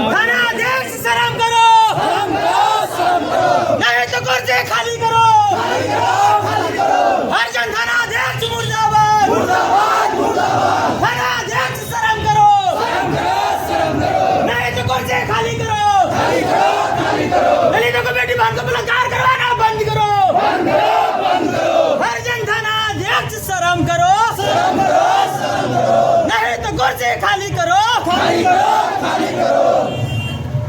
थानाध्यक्ष शर्म करो, नहीं तो कुर्सी खाली करो। हरिजन थानाध्यक्ष मुर्दाबाद, थानाध्यक्ष शर्म करो, नहीं तो कुर्सी खाली करो। दलितों को बेटी बहन को बलात्कार करवाना बंद करो। हरिजन थानाध्यक्ष शर्म करो, नहीं तो कुर्सी खाली करो।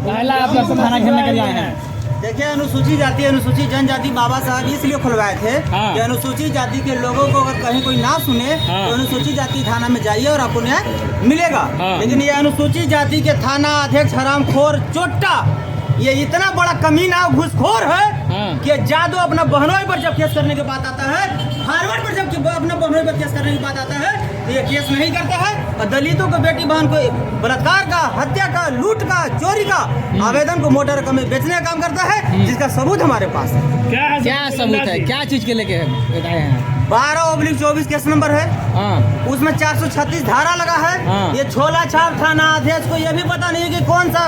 पहला आप लोग थाना घेरने के लिए आए हैं। देखिए, अनुसूचित जाति अनुसूचित जनजाति बाबा साहब इसलिए खुलवाए थे कि अनुसूचित जाति के लोगों को अगर कहीं कोई ना सुने तो अनुसूचित जाति थाना में जाइए और आपको न्याय मिलेगा। लेकिन ये अनुसूचित जाति के थाना अध्यक्ष हरामखोर चोट्टा ये इतना बड़ा कमीना घुसखोर है कि जादू अपना बहनों पर जब केस करने की बात आता है, हार्वर्ड पर जब अपना बहनों पर केस करने की बात आता है तो ये केस नहीं करता है और दलितों को बेटी बहन को बलात्कार का, हत्या का, लूट का, चोरी का आवेदन को मोटर रकम में बेचने का काम करता है, जिसका सबूत हमारे पास है। क्या सबूत है? क्या चीज के लेके आए हैं? 12/24 केस नंबर है, उसमें 436 धारा लगा है। ये छोला छाप थाना अध्यक्ष को ये भी पता नहीं कि कौन सा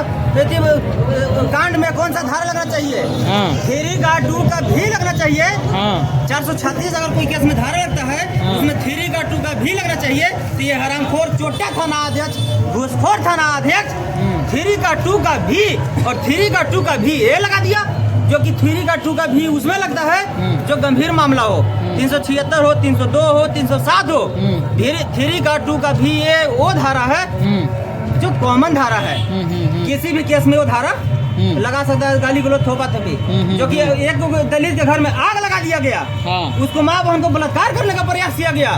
कांड में कौन सा धारा लगना चाहिए। 3(2) का भी लगना चाहिए। 436 अगर कोई केस में धारा लगता है उसमें 3(2) का भी लगना चाहिए। तो ये हरामखोर चोट्टा थाना अध्यक्ष, घूसखोर थाना अध्यक्ष 3(2) का भी और 3(2) का भी ये लगा दिया, जो कि 3(2) का भी उसमें लगता है जो गंभीर मामला हो, 376 हो, 302 हो, 307 हो। 3(2) का भी ये वो धारा है जो कॉमन धारा है। किसी भी केस में वो धारा लगा सकता है, गाली गलौज, थोपा थपी। जो कि एक दलित के घर में आग लगा दिया गया, उसको माँ बहन को बलात्कार करने का प्रयास किया गया,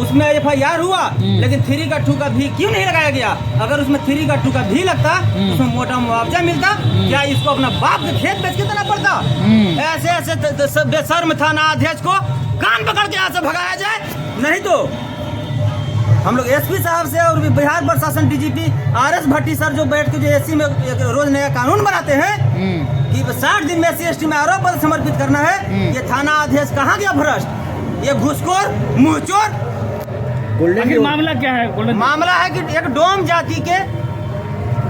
उसमें FIR हुआ, लेकिन 3(2) का भी क्यों नहीं लगाया गया? अगर उसमें 3(2) का भी लगता उसमें मोटा मुआवजा मिलता, क्या इसको अपना बाप के खेत बेच के देना पड़ता? ऐसे ऐसे बेशर्म थाना अध्यक्ष को कान पकड़ के यहाँ से भगाया जाए, नहीं तो हम लोग SP साहब से और बिहार प्रशासन DGP RS भट्टी सर जो बैठ के जो SC में रोज नया कानून बनाते हैं कि 60 दिन में SC/ST में आरोप पत्र समर्पित करना है, ये थाना अध्यक्ष कहाँ गया भ्रष्ट? ये घुसखोर मुंहचोर। मामला क्या है? मामला है कि एक डोम जाति के,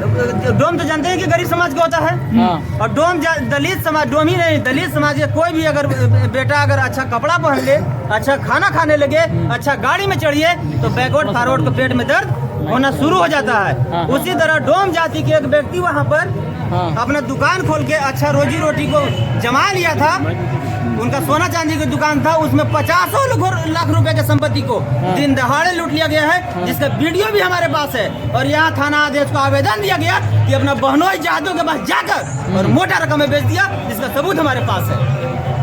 डोम तो जानते हैं कि गरीब समाज का होता है, और डोम दलित समाज, डोम ही नहीं दलित समाज के कोई भी अगर बेटा अगर अच्छा कपड़ा पहन ले, अच्छा खाना खाने लगे, अच्छा गाड़ी में चढ़िए तो बैकवर्ड फॉरवर्ड को पेट में दर्द होना शुरू हो जाता है। उसी तरह डोम जाति के एक व्यक्ति वहाँ पर अपना दुकान खोल के अच्छा रोजी रोटी को जमा लिया था। उनका सोना चांदी की दुकान था, उसमें 50 लाख रुपए की संपत्ति को दिन दहाड़े लूट लिया गया है, जिसका वीडियो भी हमारे पास है। और यहाँ थाना अध्यक्ष को आवेदन दिया गया कि अपना बहनोई जहाजों के पास जाकर और मोटा रकम में बेच दिया, जिसका सबूत हमारे पास है।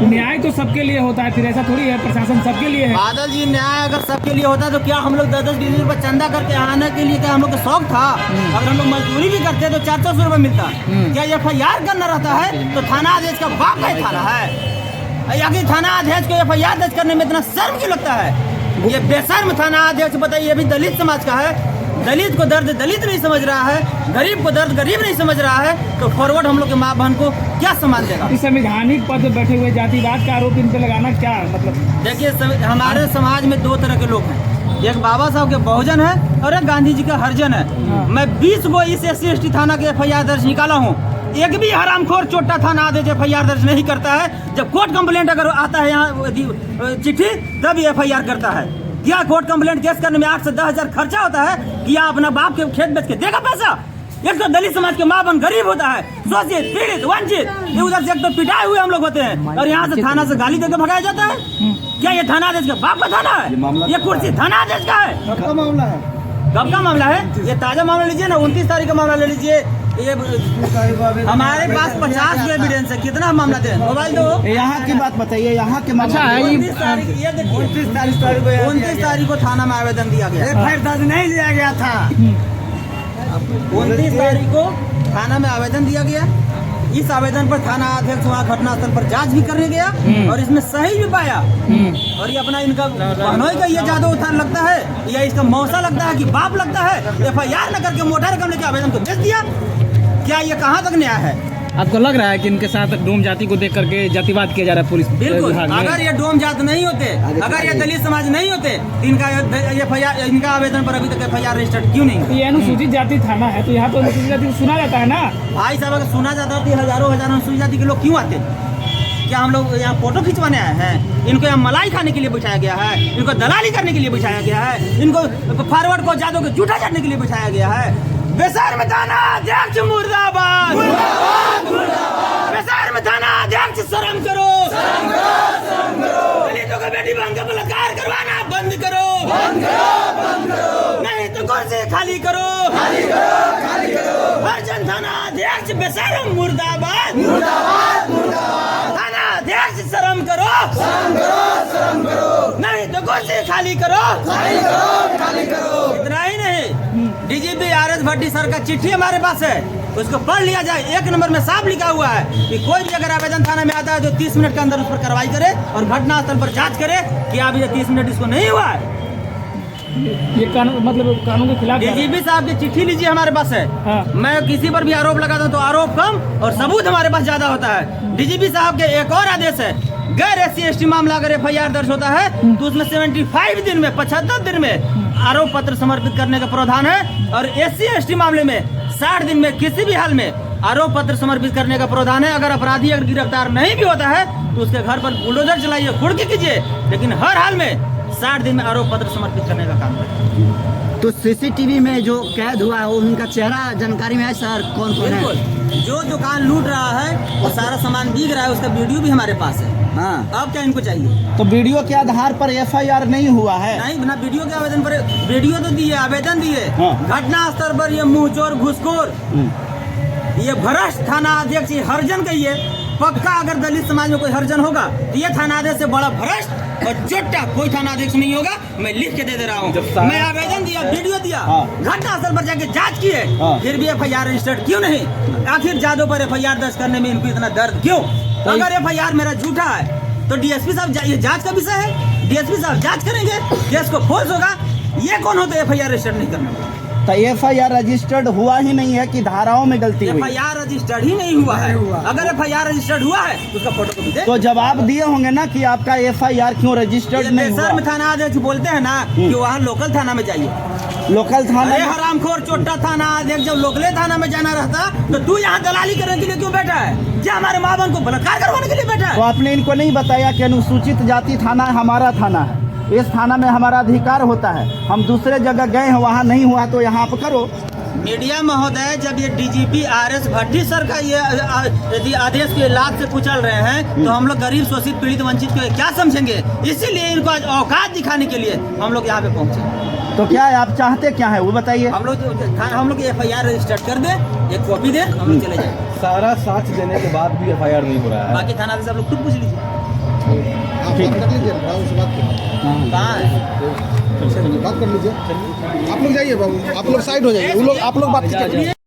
न्याय तो सबके लिए होता है, फिर ऐसा थोड़ी है प्रशासन सबके लिए है। बादल जी, न्याय अगर सबके लिए होता तो क्या हम लोग 10-20 रुपए चंदा करके आने के लिए क्या हम लोग का शौक था? अगर हम लोग मजदूरी भी करते तो 400 रुपए मिलता। क्या FIR करना रहता है तो थाना अध्यक्ष का बाप का थाना है, या कि थाना अध्यक्ष को FIR दर्ज करने में इतना शर्म क्यों लगता है? ये बेशर्म थाना अध्यक्ष, बताइए, ये भी दलित समाज का है। दलित को दर्द दलित नहीं समझ रहा है, गरीब को दर्द गरीब नहीं समझ रहा है, तो फॉरवर्ड हम लोग के माँ बहन को क्या सम्मान देगा? इस संवैधानिक पद पर बैठे हुए जातिवाद का आरोप इन पे लगाना क्या मतलब? देखिए, हमारे समाज में 2 तरह के लोग हैं, एक बाबा साहब के बहुजन है और एक गांधी जी का हरिजन है। मैं 20 गो इस SC/ST थाना के FIR दर्ज निकाला हूँ, एक भी हरामखोर चोट्टा थाना आदेश FIR दर्ज नहीं करता है। जब कोर्ट कंप्लेंट अगर आता है यहाँ चिट्ठी, तब FIR करता है। क्या कोर्ट कंप्लेंट केस करने में 8 से 10 हजार खर्चा होता है? क्या अपना बाप के खेत बेच के देगा पैसा? एक तो दलित समाज के माँ बहन गरीब होता है, शोषित, पीड़ित, वंचित, उधर से एक तो पिटाए हुए हम लोग होते हैं, और यहाँ से थाना से गाली देकर भगाया जाता है। क्या ये थाना आदेश का बाप का थाना है? ये कुर्सी थाना आदेश का है? कब का मामला है? कब का मामला है? ये ताजा मामला लीजिए ना, 29 तारीख का मामला ले लीजिए। ये हमारे पास 50 एविडेंस है। कितना मामला दे? मोबाइल दो। यहाँ की बात बताइए, यहाँ के अच्छा है। 29 तारीख को थाना में आवेदन दिया गया, FIR दर्ज नहीं दिया गया था। 29 तारीख को थाना में आवेदन दिया गया। इस आवेदन पर थाना अध्यक्ष वहाँ घटनास्थल पर जांच भी करने गया और इसमें सही भी पाया। और ये अपना इनका बहनोई का ये जादू उतार लगता है या इसका मौसा लगता है कि बाप लगता है, FIR न करके मोटा रकम लेके आवेदन को भेज दिया। क्या ये कहाँ तक न्याय है? आपको लग रहा है कि इनके साथ डोम जाति को देख करके जातिवाद किया जा रहा है पुलिस बिल्कुल। विभाग में? अगर ये डोम जात नहीं होते, अगर ये दलित समाज नहीं होते, तो इनका आवेदन पर अभी तक FIR रजिस्टर्ड क्यों नहीं तो हुआ? ये अनुसूचित जाति थाना है, तो यहाँ तो अनुसूचित जाति को सुना जाता है ना। भाई साहब, अगर सुना जाता तो हजारों अनुसूचित जाति के लोग क्यों आते? क्या हम लोग यहाँ फोटो खिंचवाने आए हैं? इनको यहाँ मलाई खाने के लिए बिठाया गया है, इनको दलाली करने के लिए बिठाया गया है, इनको फॉरवर्ड को जादों को झूठा चढ़ने के लिए बिठाया गया है। बेसार में थाना अध्यक्ष मुर्दाबाद, बेसार में थाना अध्यक्ष शर्म करो, दलितों का बेटी बहन का बलात्कार करवाना बंद करो, नहीं तो कुर्सी खाली करो, अर्जन थाना अध्यक्ष बेसारम मुर्दाबाद, थाना अध्यक्ष शर्म करो, नहीं तो कुर्सी खाली करो। इतना ही नहीं, DGP RS भट्टी सर का चिट्ठी हमारे पास है, उसको पढ़ लिया जाए। 1 नंबर में साफ लिखा हुआ है कि कोई भी अगर आवेदन थाना में आता है तो 30 मिनट के अंदर उस पर कार्रवाई करे और घटनास्थल पर जांच करे कि अभी 30 मिनट इसको नहीं हुआ है। ये कानून मतलब कानून के खिलाफ जा रहा है। DGP साहब की चिट्ठी लीजिए, हमारे पास है। हाँ। मैं किसी पर भी आरोप लगाता हूँ तो आरोप कम और सबूत हमारे पास ज्यादा होता है। DGP साहब के एक और आदेश है, गैर SC ST मामला अगर FIR दर्ज होता है तो उसमें 75 दिन में 75 दिन में आरोप पत्र समर्पित करने का प्रावधान है, और SC ST मामले में 60 दिन में किसी भी हाल में आरोप पत्र समर्पित करने का प्रावधान है। अगर अपराधी अगर गिरफ्तार नहीं भी होता है तो उसके घर पर बुलडोजर चलाइए, खुरकी कीजिए, लेकिन हर हाल में 60 दिन में आरोप पत्र समर्पित करने का काम है। तो CCTV में जो कैद हुआ है वो उनका चेहरा जानकारी में है सर, कौन कौन है? बिल्कुल, जो दुकान लूट रहा है वो सारा सामान बिक रहा है, उसका वीडियो भी हमारे पास है। हाँ। अब क्या इनको चाहिए? तो वीडियो के आधार पर FIR नहीं हुआ है? नहीं, बिना वीडियो के आवेदन पर वीडियो तो दिए, आवेदन दिए। हाँ। घटना स्तर पर ये मुंहचोर घुसखोर, ये भ्रष्ट थाना अध्यक्ष, ये हरजन कहिए, पक्का अगर दलित समाज में कोई हरजन होगा तो ये थाना अध्यक्ष से बड़ा भ्रष्ट और चोट्टा कोई थाना अध्यक्ष नहीं होगा। मैं लिख के दे रहा हूँ, मैं आवेदन दिया, वीडियो दिया, घटना स्थल पर जाके जांच की है, फिर भी FIR रजिस्टर्ड क्यों नहीं? आखिर जादव पर FIR दर्ज करने में इनको इतना दर्द क्यों? अगर FIR मेरा झूठा है तो DSP साहब, ये जांच का विषय है, DSP साहब जांच करेंगे, केस को फोर्स होगा। ये कौन होता है FIR रजिस्टर्ड नहीं करने वाला? तो FIR रजिस्टर्ड हुआ ही नहीं है कि धाराओं में गलती हुई? FIR रजिस्टर्ड ही नहीं हुआ है। अगर FIR रजिस्टर्ड हुआ है तो उसका फोटो कॉपी दे। तो जवाब दिए होंगे ना कि आपका FIR क्यों रजिस्टर्ड नहीं हुआ? में थाना अध्यक्ष बोलते हैं ना कि वहाँ लोकल थाना में जाइए। लोकल थाना? अरे हरामखोर चोट्टा थाना अध्यक्ष, जब लोकले थाना में जाना रहता तो तू यहाँ दलाली करने के लिए क्यों बैठा है? क्या हमारे माँ बहन को बलात्कार करवाने के लिए बैठा तो है? आपने इनको नहीं बताया कि अनुसूचित जाति थाना हमारा थाना है, इस थाना में हमारा अधिकार होता है, हम दूसरे जगह गए हैं वहाँ नहीं हुआ तो यहाँ आप करो। मीडिया महोदय, जब ये DGP RS भट्टी सर का ये यदि आदेश के लाभ से कुचल रहे हैं तो हम लोग गरीब शोषित पीड़ित वंचित को क्या समझेंगे? इसीलिए इनको आज औकात दिखाने के लिए हम लोग यहाँ पे पहुँचे। तो क्या है, आप चाहते क्या है वो बताइए? हम लोग FIR रजिस्टर्ड कर दे, एक कॉपी दे, हम लोग चले जाए। सारा साक्ष्य देने के बाद भी FIR नहीं हो रहा है। बाकी थाना से आप लोग खुद पूछ लीजिए कहाँ है। बात कर लीजिए, आप लोग जाइए बाबू, आप लोग साइड हो जाइए, आप लोग बात कीजिए।